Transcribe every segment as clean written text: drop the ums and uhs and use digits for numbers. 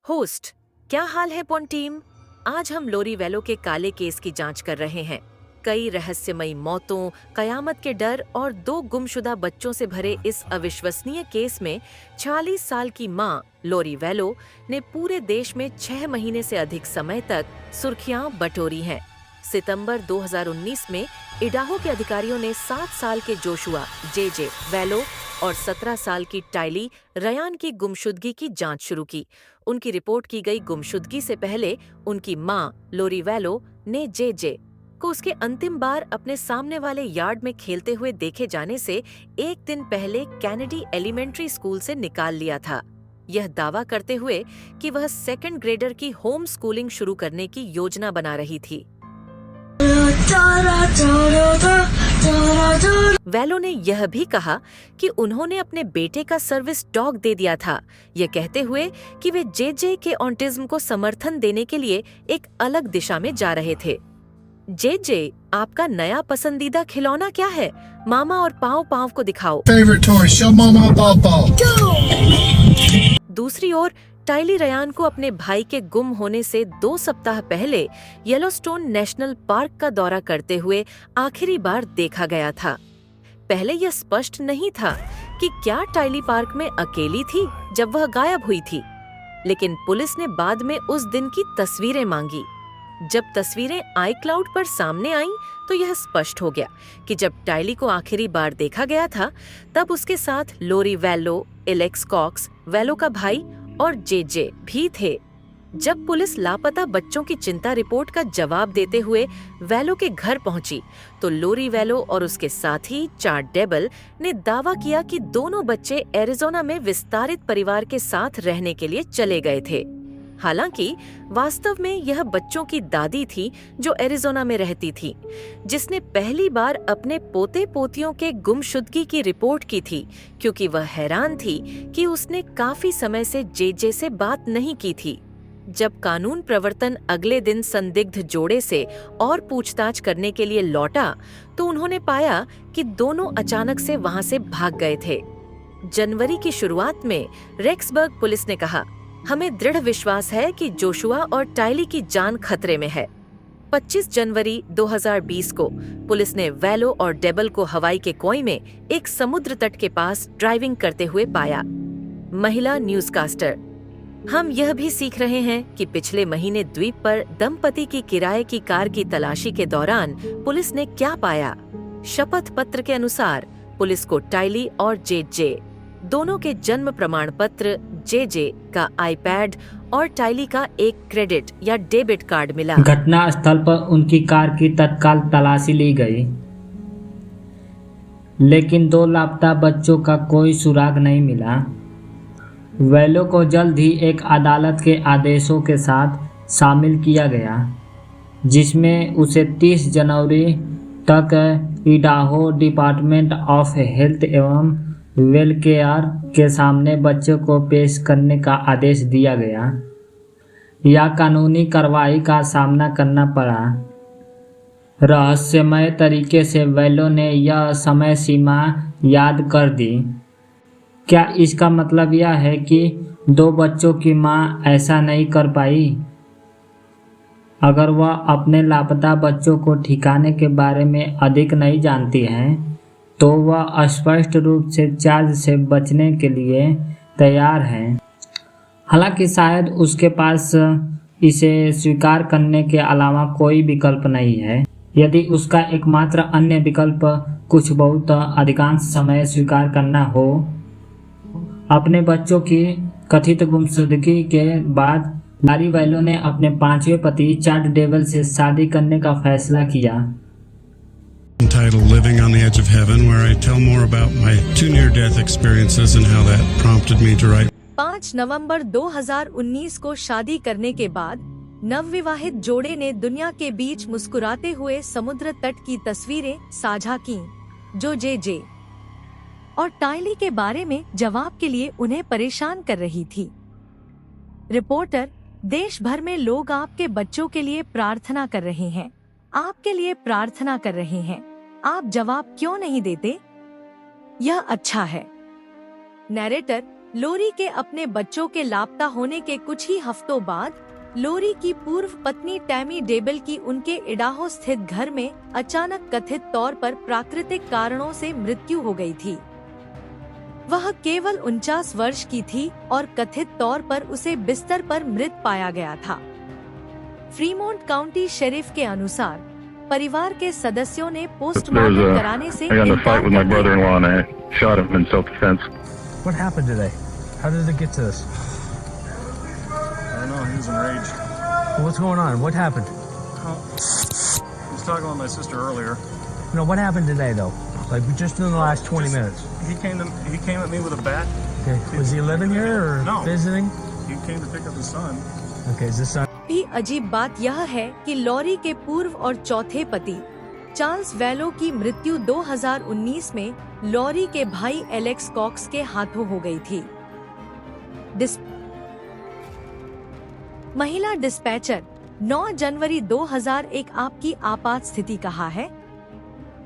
Host, क्या हाल है pawn team. आज हम लोरी वेलो के काले केस की जांच कर रहे हैं। कई रहस्यमयी मौतों, कयामत के डर और 2 गुमशुदा बच्चों से भरे इस अविश्वसनीय केस में 46 साल की मां लोरी वेलो ने पूरे देश में 6 महीने से अधिक समय तक सुर्खियां बटोरी हैं। सितंबर 2019 में इडाहो के अधिकारियों ने 7 साल के जोशुआ जे वेलो और 17 साल की टाइली रयान की गुमशुदगी की जांच शुरू की। उनकी रिपोर्ट की गई गुमशुदगी से पहले उनकी मां लोरी वेलो ने जे को उसके अंतिम बार अपने सामने वाले यार्ड में खेलते हुए देखे जाने से एक दिन पहले कैनेडी एलिमेंट्री स्कूल से निकाल लिया था, यह दावा करते हुए कि वह 2nd ग्रेडर की होम स्कूलिंग शुरू करने की योजना बना रही थी। वेलो ने यह भी कहा कि उन्होंने अपने बेटे का सर्विस डॉग दे दिया था, यह कहते हुए कि वे जे के ऑटिज्म को समर्थन देने के लिए एक अलग दिशा में जा रहे थे। जे, आपका नया पसंदीदा खिलौना क्या है? मामा और पाव पाव को दिखाओ। दूसरी ओर टाइली रयान को अपने भाई के गुम होने से 2 सप्ताह पहले येलोस्टोन नेशनल पार्क का दौरा करते हुए आखिरी बार देखा गया था। पहले यह स्पष्ट नहीं था कि क्या टाइली पार्क में अकेली थी जब वह गायब हुई थी, लेकिन पुलिस ने बाद में उस दिन की तस्वीरें मांगी। जब तस्वीरें iCloud पर सामने आईं तो यह स्पष्ट हो गया कि जब टाइली को आखिरी बार देखा गया था तब उसके साथ लोरी वेलो, एलेक्स कॉक्स, वेलो का भाई और जे भी थे। जब पुलिस लापता बच्चों की चिंता रिपोर्ट का जवाब देते हुए वेलो के घर पहुंची तो लोरी वेलो और उसके साथी चार्ड डेबल ने दावा किया कि दोनों बच्चे एरिज़ोना में विस्तारित परिवार के साथ रहने के लिए चले गए थे। हालांकि वास्तव में यह बच्चों की दादी थी जो एरिज़ोना में रहती थी, जिसने पहली बार अपने पोते पोतियों के गुमशुदगी की रिपोर्ट की थी, क्योंकि वह हैरान थी कि उसने काफी समय से जे से बात नहीं की थी। जब कानून प्रवर्तन अगले दिन संदिग्ध जोड़े से और पूछताछ करने के लिए लौटा तो उन्होंने पाया कि दोनों अचानक से वहां से भाग गए थे। जनवरी की शुरुआत में रेक्सबर्ग पुलिस ने कहा, हमें दृढ़ विश्वास है कि जोशुआ और टाइली की जान खतरे में है। 25 जनवरी 2020 को पुलिस ने वेलो और डेबल को हवाई के कोई में एक समुद्र तट के पास ड्राइविंग करते हुए पाया। महिला न्यूज़कास्टर, हम यह भी सीख रहे हैं कि पिछले महीने द्वीप पर दंपति की किराए की कार की तलाशी के दौरान पुलिस ने क्या पाया। शपथ पत्र के अनुसार पुलिस को टाइली और जे दोनों के जन्म प्रमाण पत्र, जे का आईपैड और टाइली का एक क्रेडिट या डेबिट कार्ड मिला। घटना स्थल पर उनकी कार की तत्काल तलाशी ली गई, लेकिन 2 लापता बच्चों का कोई सुराग नहीं मिला। वेलो को जल्द ही एक अदालत के आदेशों के साथ शामिल किया गया, जिसमें उसे 30 जनवरी तक इडाहो डिपार्टमेंट ऑफ हेल्थ एवं वेलकेयर के सामने बच्चों को पेश करने का आदेश दिया गया या कानूनी कार्रवाई का सामना करना पड़ा। रहस्यमय तरीके से वेलो ने यह समय सीमा याद कर दी। क्या इसका मतलब यह है कि 2 बच्चों की मां ऐसा नहीं कर पाई? अगर वह अपने लापता बच्चों को ठिकाने के बारे में अधिक नहीं जानती हैं, तो वह स्पष्ट रूप से चार्ज से बचने के लिए तैयार है। हालांकि शायद उसके पास इसे स्वीकार करने के अलावा कोई विकल्प नहीं है। यदि उसका एकमात्र अन्य विकल्प कुछ बहुत अधिकांश समय स्वीकार करना हो। अपने बच्चों की कथित गुमशुदगी के बाद लोरी वेलो ने अपने 5वें पति चार्ड डेबल से शादी करने का फैसला किया। Entitled Living on the Edge of Heaven, where I tell more about my 2 near-death experiences and how that prompted me to write. 5 नवंबर 2019 को शादी करने के बाद नवविवाहित जोड़े ने दुनिया के बीच मुस्कुराते हुए समुद्र तट की तस्वीरें साझा कीं, जो जे और टाइली के बारे में जवाब के लिए उन्हें परेशान कर रही थी। रिपोर्टर, देश भर में लोग आपके बच्चों के लिए प्रार्थना कर रहे हैं, आपके लिए प्रार्थना कर रहे हैं। आप जवाब क्यों नहीं देते? यह अच्छा है। नैरेटर, लोरी के अपने बच्चों के लापता होने के कुछ ही हफ्तों बाद लोरी की पूर्व पत्नी टैमी डेबल की उनके इडाहो स्थित घर में अचानक कथित तौर पर प्राकृतिक कारणों से मृत्यु हो गई थी। वह केवल 49 वर्ष की थी और कथित तौर पर उसे बिस्तर पर मृत पाया गया था। फ्रीमोंट काउंटी शेरिफ के अनुसार परिवार के सदस्यों ने पोस्टमार्टम कराने से इनकार कर दिया। What happened today? How did it get to this? I don't know, he was enraged. What's going on? What happened? He was talking with my sister earlier. No, what happened today though? Like just in the last 20 minutes. He came at me with a bat. Okay. Was he living here or No. visiting? He came to pick up his son. Okay, is this son? भी अजीब बात यह है कि lorry के पूर्व और चौथे पति चार्ल्स वेलो की मृत्यु 2019 में लॉरी के भाई एलेक्स कॉक्स के हाथों हो गई थी। महिला डिस्पैचर 9 जनवरी 2001 आपकी आपात स्थिति कहा है।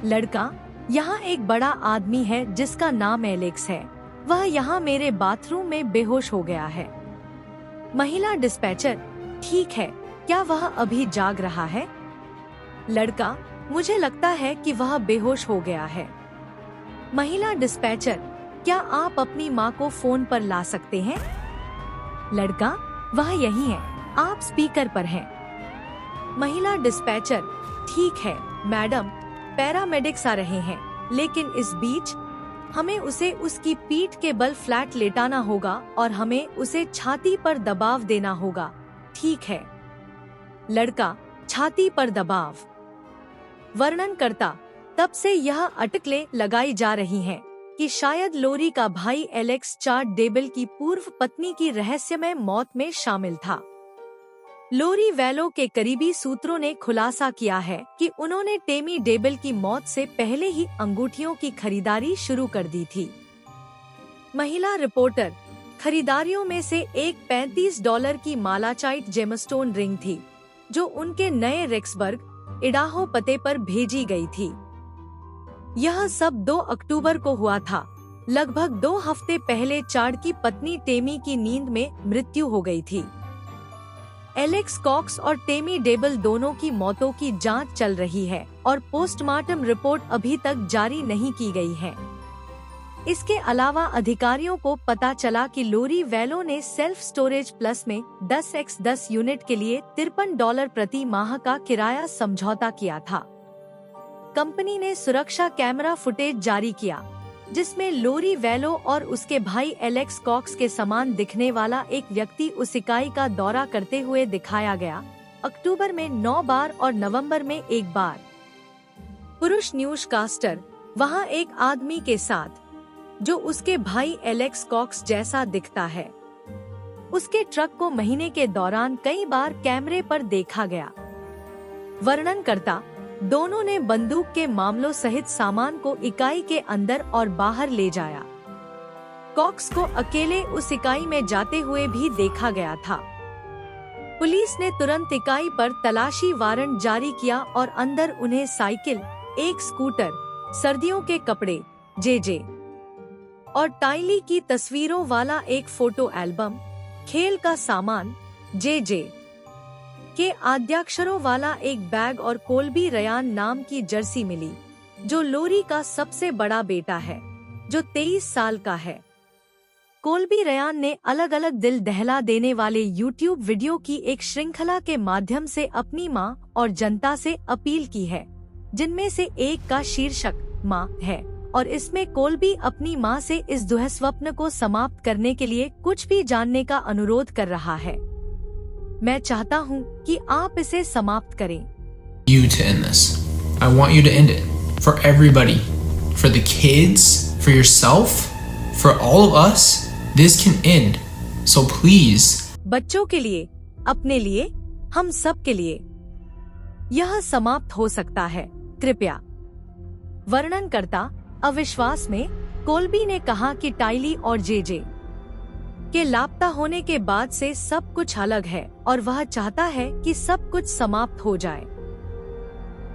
लड़का, यहाँ एक बड़ा आदमी है जिसका नाम एलेक्स है। वह यहाँ मेरे बाथरूम में बेहोश हो गया है। महिला डिस्पैचर, ठीक है, क्या वह अभी जाग रहा है? लड़का, मुझे लगता है कि वह बेहोश हो गया है। महिला डिस्पैचर, क्या आप अपनी माँ को फोन पर ला सकते हैं? लड़का, वह यही है, आप स्पीकर पर हैं। महिला डिस्पैचर, ठीक है मैडम, पैरामेडिक्स आ रहे हैं, लेकिन इस बीच हमें उसे उसकी पीठ के बल फ्लैट लेटाना होगा और हमें उसे छाती पर दबाव देना होगा, ठीक है? लड़का, छाती पर दबाव। वर्णनकर्ता, तब से यह अटकलें लगाई जा रही हैं कि शायद लोरी का भाई एलेक्स चार्ड डेबल की पूर्व पत्नी की रहस्यमय मौत में शामिल था। लोरी वेलो के करीबी सूत्रों ने खुलासा किया है कि उन्होंने टेमी डेबल की मौत से पहले ही अंगूठियों की खरीदारी शुरू कर दी थी। महिला रिपोर्टर, खरीदारियों में से एक $35 की मालाचाइट जेमस्टोन रिंग थी, जो उनके नए रेक्सबर्ग, इडाहो पते पर भेजी गई थी। यह सब 2 अक्टूबर को हुआ था। लगभग 2 हफ्ते पहले चार्ड की पत्नी टेमी की नींद में मृत्यु हो गई थी। एलेक्स कॉक्स और टेमी डेबल दोनों की मौतों की जांच चल रही है और पोस्टमार्टम रिपोर्ट अभी तक जारी नहीं की गई है। इसके अलावा अधिकारियों को पता चला कि लोरी वेलो ने सेल्फ स्टोरेज प्लस में 10x10 यूनिट के लिए $53 प्रति माह का किराया समझौता किया था। कंपनी ने सुरक्षा कैमरा फुटेज जारी किया, जिसमें लोरी वेलो और उसके भाई एलेक्स कॉक्स के समान दिखने वाला एक व्यक्ति उस इकाई का दौरा करते हुए दिखाया गया। अक्टूबर में 9 बार और नवंबर में 1 बार। पुरुष न्यूज़कास्टर वहां एक आदमी के साथ, जो उसके भाई एलेक्स कॉक्स जैसा दिखता है। उसके ट्रक को महीने के दौरान कई बार कैमरे पर देखा गया। वर्णनकर्ता, दोनों ने बंदूक के मामलों सहित सामान को इकाई के अंदर और बाहर ले जाया। कॉक्स को अकेले उस इकाई में जाते हुए भी देखा गया था। पुलिस ने तुरंत इकाई पर तलाशी वारंट जारी किया और अंदर उन्हें साइकिल, एक स्कूटर, सर्दियों के कपड़े, जेजे और टाइली की तस्वीरों वाला एक फोटो एल्बम, खेल का सामान, जेजे के आद्याक्षरों वाला एक बैग और कोल्बी रयान नाम की जर्सी मिली, जो लोरी का सबसे बड़ा बेटा है, जो 23 साल का है। कोल्बी रयान ने अलग अलग दिल दहला देने वाले YouTube वीडियो की एक श्रृंखला के माध्यम से अपनी मां और जनता से अपील की है, जिनमें से एक का शीर्षक मां है और इसमें कोल्बी अपनी मां से इस दुःस्वप्न को समाप्त करने के लिए कुछ भी जानने का अनुरोध कर रहा है। मैं चाहता हूं कि आप इसे समाप्त करें। You to end this. I want you to end it. For everybody. For the kids. For yourself. For all of us. This can end. So please. बच्चों के लिए, अपने लिए, हम सब के लिए यह समाप्त हो सकता है, कृपया। वर्णनकर्ता, अविश्वास में कोल्बी ने कहा कि टाइली और जेजे के लापता होने के बाद से सब कुछ अलग है और वह चाहता है कि सब कुछ समाप्त हो जाए।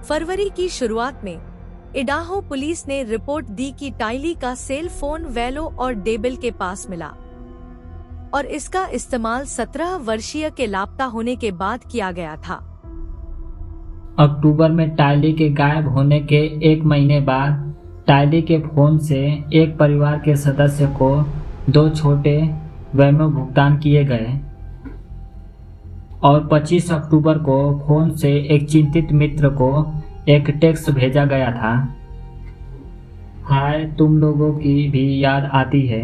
फरवरी की शुरुआत में इडाहो पुलिस ने रिपोर्ट दी कि टाइली का सेल फोन वेलो और डेबल के पास मिला, और इसका इस्तेमाल 17 वर्षीय के लापता होने के बाद किया गया था। अक्टूबर में टायली के गायब होने के 1 महीने बाद टायली के फोन से एक परिवार के सदस्य को 2 छोटे वैमो भुगतान किए गए और 25 अक्टूबर को फोन से एक चिंतित मित्र को एक टेक्स्ट भेजा गया था। हाय, तुम लोगों की भी याद आती है।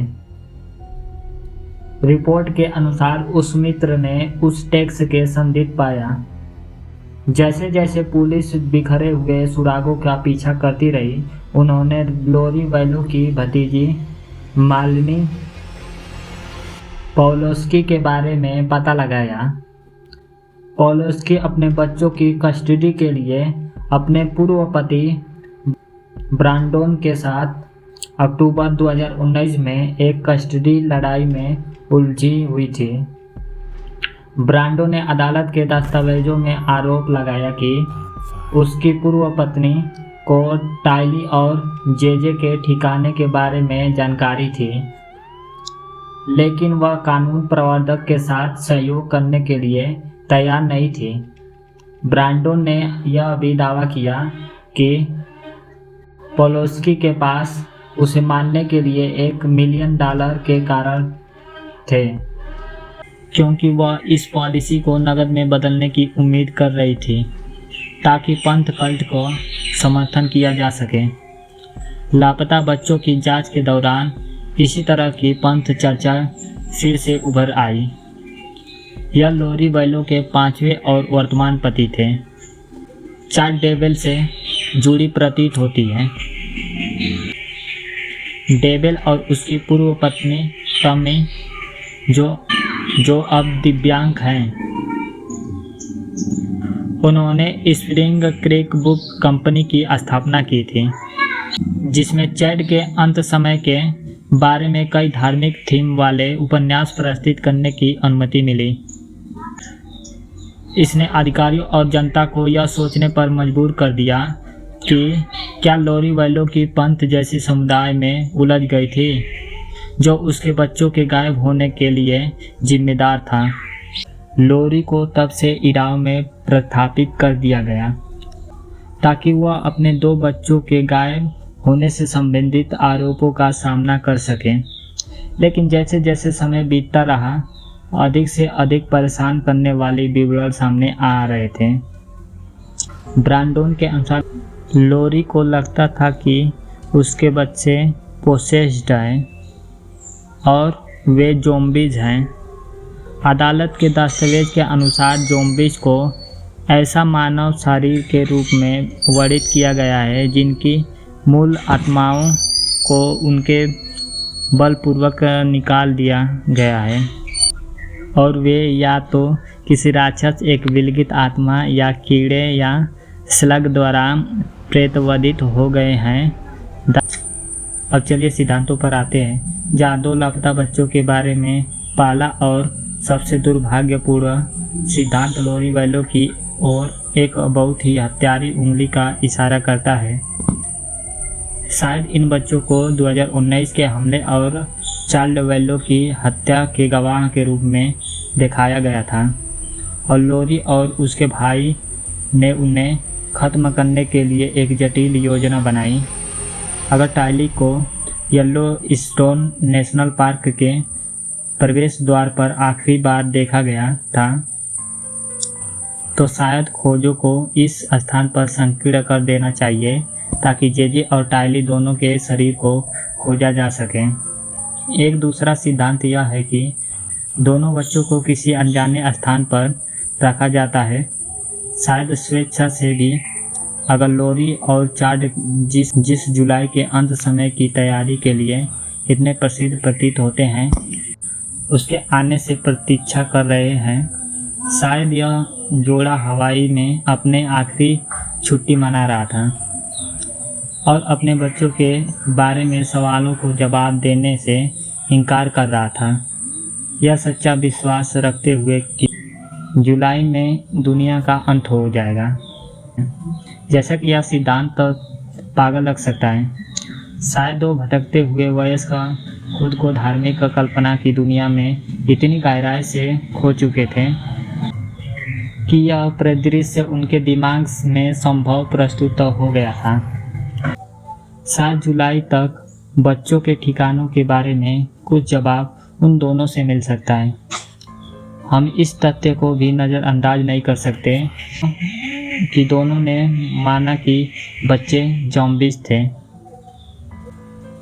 रिपोर्ट के अनुसार उस मित्र ने उस टेक्स्ट के संदिग्ध पाया। जैसे जैसे पुलिस बिखरे हुए सुरागों का पीछा करती रही, उन्होंने लोरी वैलो की भतीजी मालिनी पॉलोस्की के बारे में पता लगाया। पॉलोस्की अपने बच्चों की कस्टडी के लिए अपने पूर्व पति ब्रांडोन के साथ अक्टूबर 2019 में एक कस्टडी लड़ाई में उलझी हुई थी। ब्रांडो ने अदालत के दस्तावेजों में आरोप लगाया कि उसकी पूर्व पत्नी को टायली और जेजे के ठिकाने के बारे में जानकारी थी, लेकिन वह कानून प्रवर्तक के साथ सहयोग करने के लिए तैयार नहीं थी। ब्रांडो ने यह भी दावा किया कि पोलोस्की के पास उसे मारने के लिए $1 मिलियन के कारण थे, क्योंकि वह इस पॉलिसी को नकद में बदलने की उम्मीद कर रही थी ताकि पंथ कल्ट को समर्थन किया जा सके। लापता बच्चों की जांच के दौरान इसी तरह की पंथ चर्चा फिर से उभर आई। यह लोरी वैलो के 5वें और वर्तमान पति थे। चार्ल्स डेवेल से जुड़ी प्रतीत होती है। डेवेल और उसकी पूर्व पत्नी टमी जो अब दिव्यांग हैं, उन्होंने स्प्रिंग क्रीक बुक कंपनी की स्थापना की थी, जिसमें चैड के अंत समय के बारे में कई धार्मिक थीम वाले उपन्यास प्रस्तुत करने की अनुमति मिली। इसने अधिकारियों और जनता को यह सोचने पर मजबूर कर दिया कि क्या लोरी वैलो की पंथ जैसी समुदाय में उलझ गई थी जो उसके बच्चों के गायब होने के लिए जिम्मेदार था। लोरी को तब से इराक में प्रस्थापित कर दिया गया ताकि वह अपने 2 बच्चों के गायब होने से संबंधित आरोपों का सामना कर सके। लेकिन जैसे जैसे समय बीतता रहा, अधिक से अधिक परेशान करने वाले विवरण सामने आ रहे थे। ब्रांडोन के अनुसार लोरी को लगता था कि उसके बच्चे पोसेस्ड हैं और वे ज़ॉम्बीज हैं। अदालत के दस्तावेज के अनुसार ज़ॉम्बीज को ऐसा मानव शरीर के रूप में वर्णित किया गया है जिनकी मूल आत्माओं को उनके बलपूर्वक निकाल दिया गया है और वे या तो किसी राक्षस, एक विलगित आत्मा या कीड़े या स्लग द्वारा प्रेतवधित हो गए हैं। अब चलिए सिद्धांतों पर आते हैं, जहाँ 2 लापता बच्चों के बारे में पहला और सबसे दुर्भाग्यपूर्ण सिद्धांत लोरी वैलो की ओर एक बहुत ही हत्यारी उंगली का इशारा करता है। शायद इन बच्चों को 2019 के हमले और चार्ल्स वैलो की हत्या के गवाह के रूप में दिखाया गया था और लोरी और उसके भाई ने उन्हें खत्म करने के लिए एक जटिल योजना बनाई। अगर टायली को येलो स्टोन नेशनल पार्क के प्रवेश द्वार पर आखिरी बार देखा गया था, तो शायद खोजों को इस स्थान पर संकीर्ण कर देना चाहिए ताकि जेजे और टायली दोनों के शरीर को खोजा जा सके। एक दूसरा सिद्धांत यह है कि दोनों बच्चों को किसी अनजाने स्थान पर रखा जाता है, शायद स्वेच्छा से भी। अगर लोरी और चार्ल्स जिस जुलाई के अंत समय की तैयारी के लिए इतने प्रसिद्ध प्रतीत होते हैं, उसके आने से प्रतीक्षा कर रहे हैं, शायद यह जोड़ा हवाई में अपने आखिरी छुट्टी मना रहा था और अपने बच्चों के बारे में सवालों को जवाब देने से इनकार कर रहा था, यह सच्चा विश्वास रखते हुए कि जुलाई में दुनिया का अंत हो जाएगा। जैसा कि यह सिद्धांत तो पागल लग सकता है, शायद 2 भटकते हुए वयस्क खुद को धार्मिक कल्पना की दुनिया में इतनी गहराई से खो चुके थे कि यह परिदृश्य उनके दिमाग में संभव प्रस्तुत हो गया था। 7 जुलाई तक बच्चों के ठिकानों के बारे में कुछ जवाब उन दोनों से मिल सकता है। हम इस तथ्य को भी नज़रअंदाज नहीं कर सकते कि दोनों ने माना कि बच्चे ज़ॉम्बीज थे,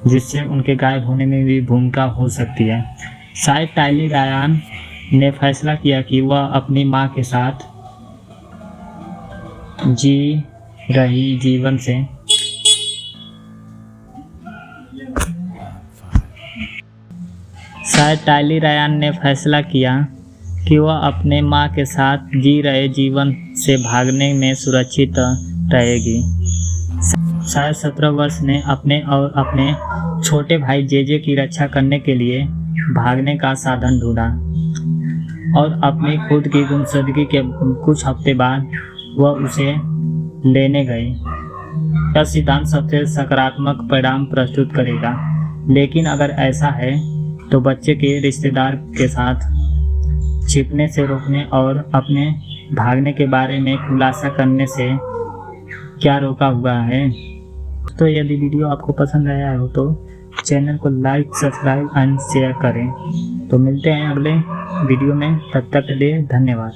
जिससे उनके गायब होने में भी भूमिका हो सकती है। शायद टाइली रायन ने फैसला किया कि वह अपनी मां के साथ जी रही जीवन से शायद टाइली रायन ने फैसला किया कि वह अपने मां के साथ जी रहे जीवन से भागने में सुरक्षित रहेगी। शायद 17 वर्ष ने अपने और अपने छोटे भाई जेजे की रक्षा करने के लिए भागने का साधन ढूंढा और अपनी खुद की गुमशुदगी के कुछ हफ्ते बाद वह उसे लेने गए। यह सिद्धांत सबसे सकारात्मक परिणाम प्रस्तुत करेगा, लेकिन अगर ऐसा है तो बच्चे के रिश्तेदार के साथ छिपने से रोकने और अपने भागने के बारे में खुलासा करने से क्या रोका हुआ है। तो यदि वीडियो आपको पसंद आया हो तो चैनल को लाइक, सब्सक्राइब एंड शेयर करें। तो मिलते हैं अगले वीडियो में, तब तक के लिए धन्यवाद।